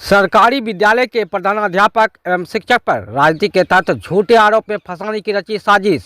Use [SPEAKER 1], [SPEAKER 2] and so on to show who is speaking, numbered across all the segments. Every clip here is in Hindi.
[SPEAKER 1] सरकारी विद्यालय के प्रधानाध्यापक एवं शिक्षक पर राजनीति के तहत झूठे आरोप में फंसाने की रची साजिश।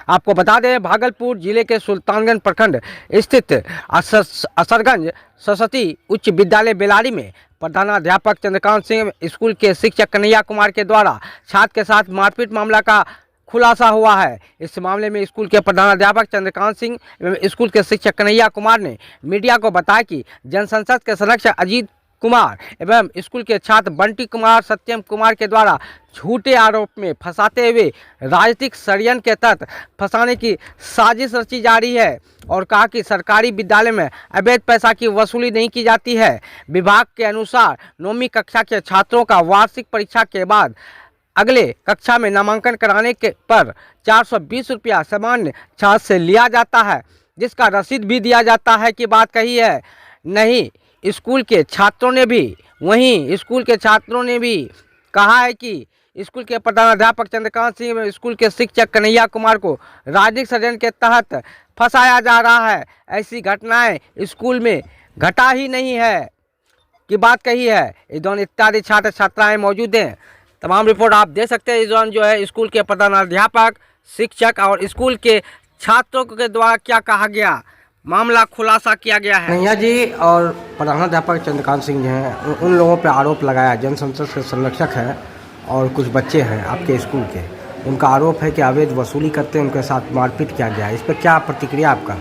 [SPEAKER 1] आपको बता दें, भागलपुर जिले के सुल्तानगंज प्रखंड स्थित असरगंज सरस्वती उच्च विद्यालय बेलारी में प्रधानाध्यापक चंद्रकांत सिंह स्कूल के शिक्षक कन्हैया कुमार के द्वारा छात्र के साथ मारपीट मामला का खुलासा हुआ है। इस मामले में स्कूल के प्रधानाध्यापक चंद्रकांत सिंह एवं स्कूल के शिक्षक कन्हैया कुमार ने मीडिया को बताया कि जनसंसद के सदस्य अजीत कुमार एवं स्कूल के छात्र बंटी कुमार सत्यम कुमार के द्वारा झूठे आरोप में फंसाते हुए राजनीतिक षड्यंत्र के तहत फंसाने की साजिश रची जा रही है और कहा कि सरकारी विद्यालय में अवैध पैसा की वसूली नहीं की जाती है। विभाग के अनुसार 9वीं कक्षा के छात्रों का वार्षिक परीक्षा के बाद अगले कक्षा में नामांकन कराने के पर 420 रुपया सामान्य छात्र से लिया जाता है, जिसका रसीद भी दिया जाता है की बात कही है। नहीं, स्कूल के छात्रों ने भी कहा है कि स्कूल के प्रधानाध्यापक चंद्रकांत सिंह एवं स्कूल के शिक्षक कन्हैया कुमार को राजनीतिक षड्यंत्र के तहत फंसाया जा रहा है। ऐसी घटनाएं स्कूल में घटा ही नहीं है की बात कही है। इस दौरान इत्यादि छात्र छात्राएं मौजूद हैं। तमाम रिपोर्ट आप दे सकते हैं। इस दौरान जो है स्कूल के प्रधानाध्यापक, शिक्षक और स्कूल के छात्रों के द्वारा क्या कहा गया, मामला खुलासा किया गया है। कन्हैया जी और प्रधानाध्यापक चंद्रकांत सिंह जो हैं उन लोगों पर आरोप लगाया, जनसंसद के संरक्षक हैं और कुछ बच्चे हैं आपके स्कूल के, उनका आरोप है कि अवैध वसूली करते हैं, उनके साथ मारपीट किया गया है। इस पर क्या प्रतिक्रिया आपका?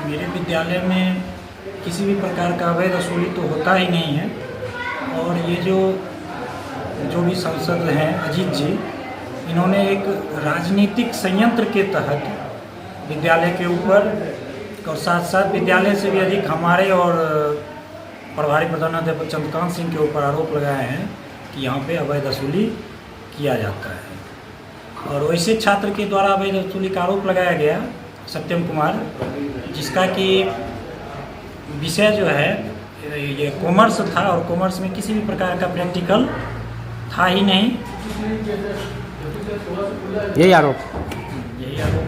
[SPEAKER 2] मेरे विद्यालय में किसी भी प्रकार का अवैध वसूली तो होता ही नहीं है। और ये जो भी सांसद हैं अजीत जी, इन्होंने एक राजनीतिक संयंत्र के तहत विद्यालय के ऊपर और साथ साथ विद्यालय से भी अधिक हमारे और प्रभारी प्रधानाध्यापक चंद्रकांत सिंह के ऊपर आरोप लगाए हैं कि यहाँ पे अवैध वसूली किया जाता है। और वैसे छात्र के द्वारा अवैध वसूली का आरोप लगाया गया सत्यम कुमार, जिसका कि विषय जो है ये कॉमर्स था और कॉमर्स में किसी भी प्रकार का प्रैक्टिकल था ही नहीं।
[SPEAKER 1] यही आरोप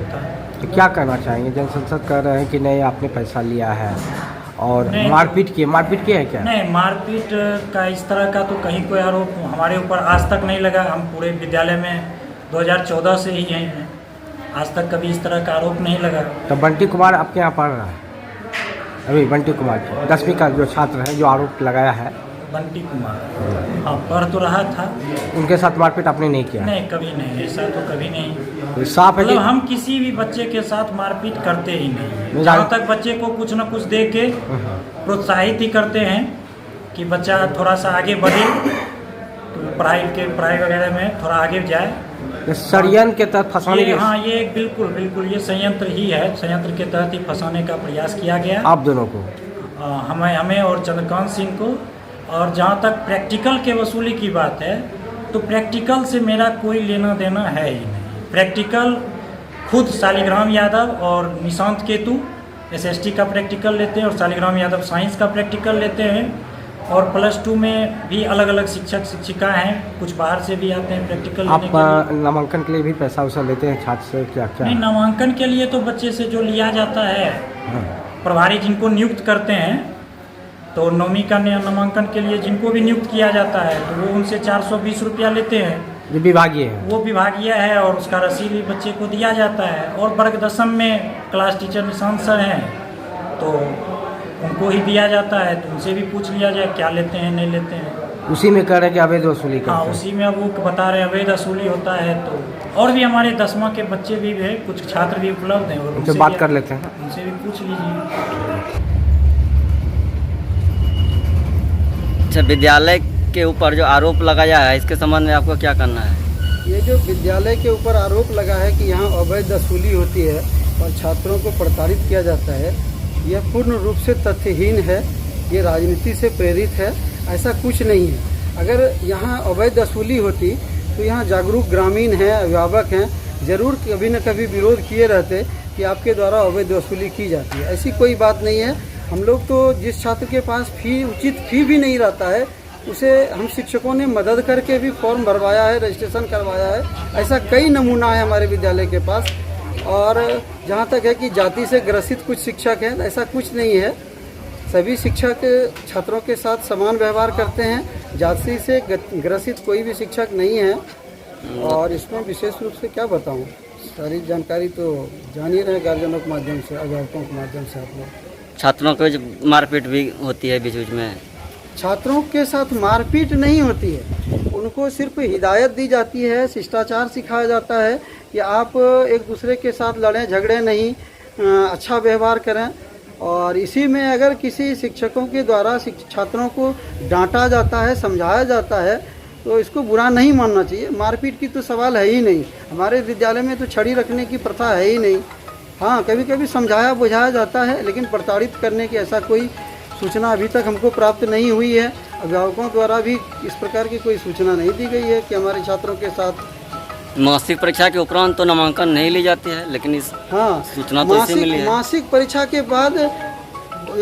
[SPEAKER 2] था।
[SPEAKER 1] तो क्या करना चाहेंगे? जनसंसद कह रहे हैं कि नहीं, आपने पैसा लिया है और मारपीट की है क्या?
[SPEAKER 2] नहीं, मारपीट का इस तरह का तो कहीं कोई आरोप हमारे ऊपर आज तक नहीं लगा। हम पूरे विद्यालय में 2014 से ही यहीं हैं, आज तक कभी इस तरह का आरोप नहीं लगा।
[SPEAKER 1] तो बंटी कुमार आपके यहाँ पढ़ रहा है अभी? बंटी कुमार 10वीं का जो छात्र है जो आरोप लगाया है,
[SPEAKER 2] बंटी कुमार, हाँ, पढ़ तो रहा था।
[SPEAKER 1] उनके साथ मारपीट आपने नहीं किया?
[SPEAKER 2] नहीं, कभी नहीं, ऐसा तो कभी नहीं।
[SPEAKER 1] तो साफ है कि
[SPEAKER 2] हम किसी भी बच्चे के साथ मारपीट करते ही नहीं। जहाँ तक बच्चे को कुछ न कुछ दे के प्रोत्साहित ही करते हैं कि बच्चा थोड़ा सा आगे बढ़े, तो पढ़ाई वगैरह में थोड़ा आगे जाए।
[SPEAKER 1] षड्यंत्र के तहत फंसाने के,
[SPEAKER 2] हाँ, ये बिल्कुल ये संयंत्र ही है। संयंत्र के तहत ही फंसाने का प्रयास किया गया
[SPEAKER 1] आप दोनों को,
[SPEAKER 2] हमें और चंद्रकांत सिंह को। और जहाँ तक प्रैक्टिकल के वसूली की बात है, तो प्रैक्टिकल से मेरा कोई लेना देना है ही नहीं। प्रैक्टिकल खुद शालिग्राम यादव और निशांत केतु SST का प्रैक्टिकल लेते हैं और शालिग्राम यादव साइंस का प्रैक्टिकल लेते हैं। और +2 में भी अलग अलग शिक्षक शिक्षिका हैं, कुछ बाहर से भी आते हैं प्रैक्टिकल लेने के लिए।
[SPEAKER 1] नामांकन के लिए भी पैसा वैसा लेते हैं छात्र से? क्या
[SPEAKER 2] नहीं, नामांकन के लिए तो बच्चे से जो लिया जाता है, प्रभारी जिनको नियुक्त करते हैं, तो 9वीं का नामांकन के लिए जिनको भी नियुक्त किया जाता है तो वो उनसे 420 रुपया लेते हैं।
[SPEAKER 1] जो विभागीय है, वो
[SPEAKER 2] विभागीय है और उसका रसीद भी बच्चे को दिया जाता है। और वर्ग 10 में क्लास टीचर निशांत सर हैं, तो उनको ही दिया जाता है, तो उनसे भी पूछ लिया जाए क्या लेते हैं नहीं लेते हैं।
[SPEAKER 1] उसी में कह रहे हैं कि अवैध वसूली करते हैं।
[SPEAKER 2] हाँ, उसी में अब वो बता रहे हैं अवैध वसूली होता है। तो और भी हमारे 10वां के बच्चे भी हैं, कुछ छात्र भी उपलब्ध हैं, और
[SPEAKER 1] उनसे बात कर लेते हैं,
[SPEAKER 2] उनसे भी पूछ लीजिए।
[SPEAKER 3] अच्छा, विद्यालय के ऊपर जो आरोप लगाया है, इसके संबंध में आपको क्या करना है?
[SPEAKER 4] ये जो विद्यालय के ऊपर आरोप लगा है कि यहाँ अवैध वसूली होती है और छात्रों को प्रताड़ित किया जाता है, यह पूर्ण रूप से तथ्यहीन है। ये राजनीति से प्रेरित है, ऐसा कुछ नहीं है। अगर यहाँ अवैध वसूली होती तो यहाँ जागरूक ग्रामीण हैं, अभिभावक हैं, ज़रूर कभी न कभी विरोध किए रहते कि आपके द्वारा अवैध वसूली की जाती है। ऐसी कोई बात नहीं है। हम लोग तो जिस छात्र के पास उचित फी भी नहीं रहता है, उसे हम शिक्षकों ने मदद करके भी फॉर्म भरवाया है, रजिस्ट्रेशन करवाया है। ऐसा कई नमूना है हमारे विद्यालय के पास। और जहाँ तक है कि जाति से ग्रसित कुछ शिक्षक हैं, ऐसा कुछ नहीं है। सभी शिक्षक छात्रों के साथ समान व्यवहार करते हैं। जाति से ग्रसित कोई भी शिक्षक नहीं है। और इसमें विशेष रूप से क्या बताऊं, सारी जानकारी तो जान ही रहे गार्जियनों के माध्यम से, अभिभावकों के माध्यम से। आप लोग
[SPEAKER 3] छात्रों को मारपीट भी होती है बीच बीच में?
[SPEAKER 4] छात्रों के साथ मारपीट नहीं होती है, उनको सिर्फ हिदायत दी जाती है, शिष्टाचार सिखाया जाता है कि आप एक दूसरे के साथ लड़ें झगड़ें नहीं, अच्छा व्यवहार करें। और इसी में अगर किसी शिक्षकों के द्वारा छात्रों को डांटा जाता है, समझाया जाता है, तो इसको बुरा नहीं मानना चाहिए। मारपीट की तो सवाल है ही नहीं। हमारे विद्यालय में तो छड़ी रखने की प्रथा है ही नहीं। हाँ, कभी कभी समझाया बुझाया जाता है, लेकिन प्रताड़ित करने की ऐसा कोई सूचना अभी तक हमको प्राप्त नहीं हुई है। अभिभावकों द्वारा भी इस प्रकार की कोई सूचना नहीं दी गई है कि हमारे छात्रों के साथ।
[SPEAKER 3] मासिक परीक्षा के उपरांत तो नामांकन नहीं ली जाती है, लेकिन इस सूचना तो इसी मिली है।
[SPEAKER 4] मासिक परीक्षा के बाद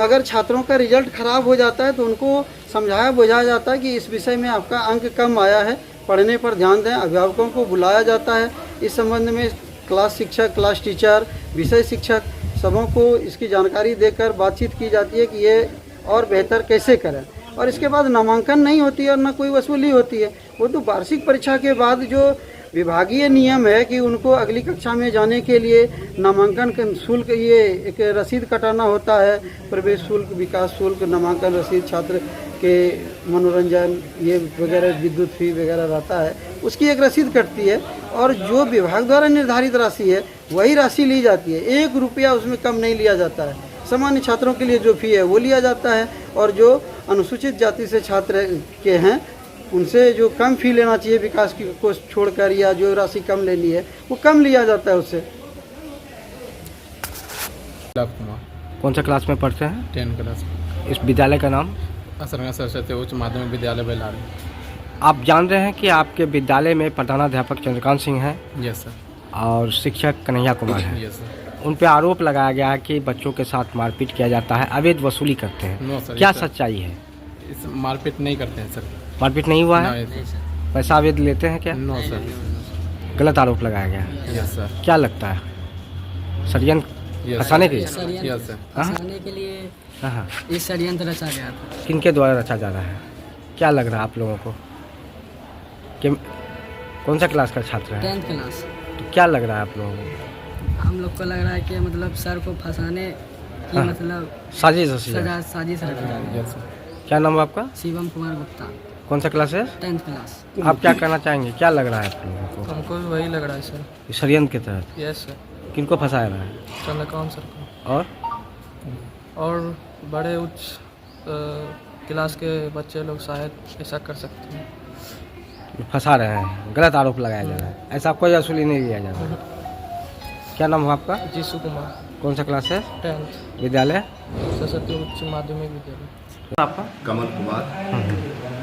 [SPEAKER 4] अगर छात्रों का रिजल्ट खराब हो जाता है तो उनको समझाया बुझाया जाता है कि इस विषय में आपका अंक कम आया है, पढ़ने पर ध्यान दें। अभिभावकों को बुलाया जाता है, इस संबंध में क्लास शिक्षक, क्लास टीचर, विषय शिक्षक सबों को इसकी जानकारी देकर बातचीत की जाती है कि ये और बेहतर कैसे करें। और इसके बाद नामांकन नहीं होती है और न कोई वसूली होती है। वो तो वार्षिक परीक्षा के बाद जो विभागीय नियम है कि उनको अगली कक्षा में जाने के लिए नामांकन शुल्क, ये एक रसीद कटाना होता है, प्रवेश शुल्क, विकास शुल्क, नामांकन रसीद, छात्र के मनोरंजन, ये वगैरह, विद्युत फी वगैरह रहता है, उसकी एक रसीद कटती है। और जो विभाग द्वारा निर्धारित राशि है वही राशि ली जाती है, 1 रुपया उसमें कम नहीं लिया जाता है। सामान्य छात्रों के लिए जो फी है वो लिया जाता है, और जो अनुसूचित जाति से छात्र के हैं उनसे जो कम फी लेना चाहिए विकास की को छोड़कर, या जो राशि कम लेनी है वो कम लिया जाता है उससे।
[SPEAKER 1] कौन सा क्लास में पढ़ते हैं?
[SPEAKER 5] 10 क्लास।
[SPEAKER 1] इस विद्यालय का नाम?
[SPEAKER 5] असरंगा सरस्वती उच्च माध्यमिक विद्यालय बेलाड़ी।
[SPEAKER 1] आप जान रहे हैं कि आपके विद्यालय में प्रधानाध्यापक चंद्रकांत सिंह हैं
[SPEAKER 5] यस सर।
[SPEAKER 1] और शिक्षक कन्हैया कुमार हैं।
[SPEAKER 5] Yes sir.
[SPEAKER 1] उन पे आरोप लगाया गया है कि बच्चों के साथ मारपीट किया जाता है, अवैध वसूली करते हैं।
[SPEAKER 5] No sir.
[SPEAKER 1] क्या सच्चाई है?
[SPEAKER 5] इस मारपीट नहीं करते हैं सर।
[SPEAKER 1] मारपीट नहीं हुआ है?
[SPEAKER 5] नहीं सर।
[SPEAKER 1] पैसा अवैध लेते हैं क्या?
[SPEAKER 5] No sir.
[SPEAKER 1] गलत आरोप लगाया गया है।
[SPEAKER 5] Yes sir.
[SPEAKER 1] क्या लगता है, षड्यंत्र फंसाने के लिए?
[SPEAKER 5] Yes sir.
[SPEAKER 6] फंसाने के लिए
[SPEAKER 1] हाँ,
[SPEAKER 6] ये षड्यंत्र रचा गया था।
[SPEAKER 1] किनके द्वारा रचा जा रहा है? क्या लग रहा है आप लोगों को कि कौन सा क्लास का छात्र है?
[SPEAKER 6] 10th class.
[SPEAKER 1] तो क्या लग रहा है आप लोगों को?
[SPEAKER 6] हम लोग को लग रहा है कि मतलब सर को फंसाने की
[SPEAKER 1] हाँ।
[SPEAKER 6] मतलब
[SPEAKER 1] साजिश रची है।
[SPEAKER 6] साजिश रची जा रही है।
[SPEAKER 5] Yes sir.
[SPEAKER 1] क्या नाम है आपका?
[SPEAKER 6] शिवम कुमार गुप्ता,
[SPEAKER 1] कौन सा क्लास है?
[SPEAKER 6] 10th class.
[SPEAKER 1] आप क्या कहना चाहेंगे, क्या लग रहा है आप लोगों को?
[SPEAKER 7] हमको भी वही लग रहा है सर।
[SPEAKER 1] ये षड्यंत्र के तहत
[SPEAKER 7] यस सर।
[SPEAKER 1] किनको फंसाया रहा है?
[SPEAKER 7] चंद्रकांत सर को और बड़े उच्च क्लास के बच्चे लोग शायद ऐसा कर सकते हैं।
[SPEAKER 1] फंसा रहे हैं, गलत आरोप लगाया जा रहा है, ऐसा कोई वसूली नहीं लिया जा रहा। क्या नाम है आपका?
[SPEAKER 7] जीसू कुमार,
[SPEAKER 1] कौन सा क्लास है?
[SPEAKER 7] 10th,
[SPEAKER 1] विद्यालय?
[SPEAKER 7] सरस्वती उच्च माध्यमिक विद्यालय।
[SPEAKER 1] आपका?
[SPEAKER 8] कमल कुमार,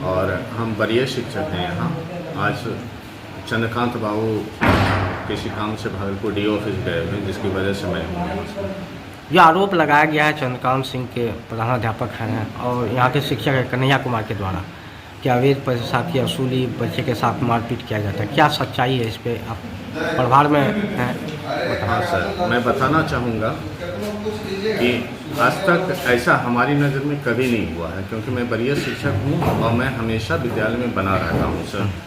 [SPEAKER 8] और हम वरीय शिक्षक हैं यहाँ। आज चंद्रकांत बाबू किसी काम से भागलपुर डी ऑफिस गए हुए, जिसकी वजह से मैं
[SPEAKER 1] यह आरोप लगाया गया है चंद्रकांत सिंह के प्रधानाध्यापक हैं और यहाँ के शिक्षक है कन्हैया कुमार के द्वारा कि अवैध पैसा की वसूली, बच्चे के साथ मारपीट किया जाता है। क्या सच्चाई है इस पे? आप प्रभार में हैं?
[SPEAKER 8] हाँ सर, मैं बताना चाहूँगा कि आज तक ऐसा हमारी नज़र में कभी नहीं हुआ है, क्योंकि मैं वरीय शिक्षक हूँ और मैं हमेशा विद्यालय में बना रहता हूँ सर।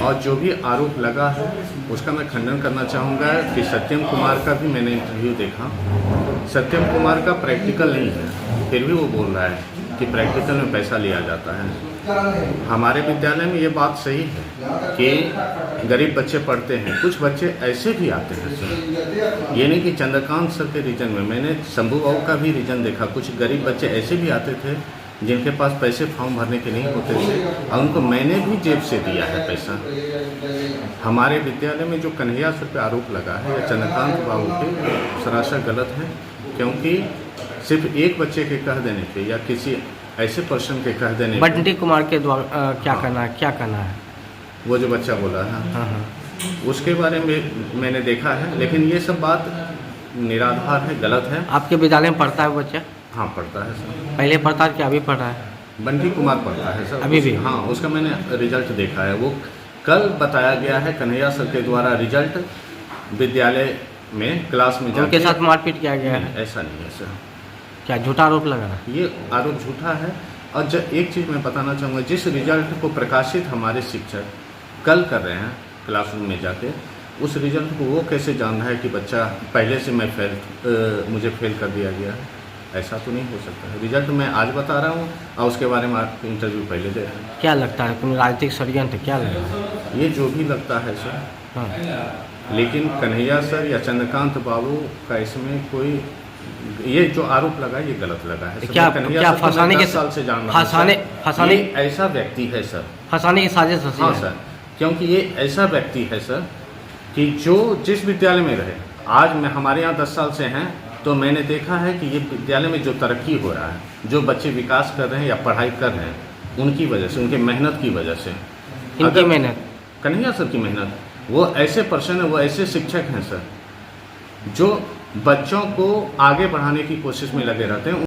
[SPEAKER 8] और जो भी आरोप लगा है उसका मैं खंडन करना चाहूँगा कि सत्यम कुमार का भी मैंने इंटरव्यू देखा। सत्यम कुमार का प्रैक्टिकल नहीं है, फिर भी वो बोल रहा है कि प्रैक्टिकल में पैसा लिया जाता है। हमारे विद्यालय में ये बात सही है कि गरीब बच्चे पढ़ते हैं, कुछ बच्चे ऐसे भी आते हैं सर। ये नहीं कि चंद्रकांत सर के रीजन में, मैंने शंभू बाबू का भी रीजन देखा, कुछ गरीब बच्चे ऐसे भी आते थे जिनके पास पैसे फॉर्म भरने के नहीं होते थे और उनको मैंने भी जेब से दिया है पैसा। हमारे विद्यालय में जो कन्हैया सर पे आरोप लगा है या चंद्रकांत बाबू पे, सरासर गलत है, क्योंकि सिर्फ एक बच्चे के कह देने पे या किसी ऐसे पर्सन के कह देने
[SPEAKER 1] बंटी कुमार के द्वारा क्या करना है, क्या करना है?
[SPEAKER 8] वो जो बच्चा बोला है,
[SPEAKER 1] हाँ,
[SPEAKER 8] उसके बारे में मैंने देखा है, लेकिन ये सब बात निराधार है, गलत है।
[SPEAKER 1] आपके विद्यालय में पढ़ता है वो बच्चा?
[SPEAKER 8] हाँ पढ़ता है सर।
[SPEAKER 1] पहले पढ़ता है कि अभी पढ़ रहा है?
[SPEAKER 8] बंटी कुमार पढ़ता है सर
[SPEAKER 1] अभी भी?
[SPEAKER 8] हाँ, उसका मैंने रिजल्ट देखा है। वो कल बताया गया है कन्हैया सर के द्वारा रिजल्ट विद्यालय में क्लास में
[SPEAKER 1] उनके साथ मारपीट किया गया है?
[SPEAKER 8] ऐसा नहीं है सर।
[SPEAKER 1] क्या झूठा आरोप लगा रहा है?
[SPEAKER 8] ये आरोप झूठा है। और एक चीज़ मैं बताना चाहूँगा, जिस रिजल्ट को प्रकाशित हमारे शिक्षक कल कर रहे हैं क्लासरूम में जाके, उस रिजल्ट को वो कैसे जान रहा है कि बच्चा पहले से मुझे फेल कर दिया गया है? ऐसा तो नहीं हो सकता है। रिजल्ट मैं आज बता रहा हूँ और उसके बारे में आप इंटरव्यू पहले दे रहे हैं।
[SPEAKER 1] क्या लगता है कोई राजनीतिक षड्यंत्र क्या लगता है?
[SPEAKER 8] ये जो भी लगता है सर,
[SPEAKER 1] हाँ,
[SPEAKER 8] लेकिन कन्हैया सर या चंद्रकांत बाबू का इसमें कोई, ये जो आरोप लगा ये गलत लगा है।
[SPEAKER 1] क्या
[SPEAKER 8] कन्हैया
[SPEAKER 1] क्या
[SPEAKER 8] सर को मैं
[SPEAKER 1] फंसाने के
[SPEAKER 8] 10 साल से जान रहा हूं सर।
[SPEAKER 1] फंसाने
[SPEAKER 8] ये ऐसा व्यक्ति है सर,
[SPEAKER 1] फंसाने की साजिश रची
[SPEAKER 8] हाँ
[SPEAKER 1] है।
[SPEAKER 8] सर, क्योंकि ये ऐसा व्यक्ति है सर कि जो जिस विद्यालय में रहे, आज मैं हमारे यहाँ 10 साल से हैं, तो मैंने देखा है कि ये विद्यालय में जो तरक्की हो रहा है, जो बच्चे विकास कर रहे हैं या पढ़ाई कर रहे हैं, उनकी वजह से, उनके मेहनत की वजह से।
[SPEAKER 1] इनकी मेहनत,
[SPEAKER 8] कन्हैया सर की मेहनत, वो ऐसे पर्सन है, वो ऐसे शिक्षक हैं सर जो बच्चों को आगे बढ़ाने की कोशिश में लगे रहते हैं।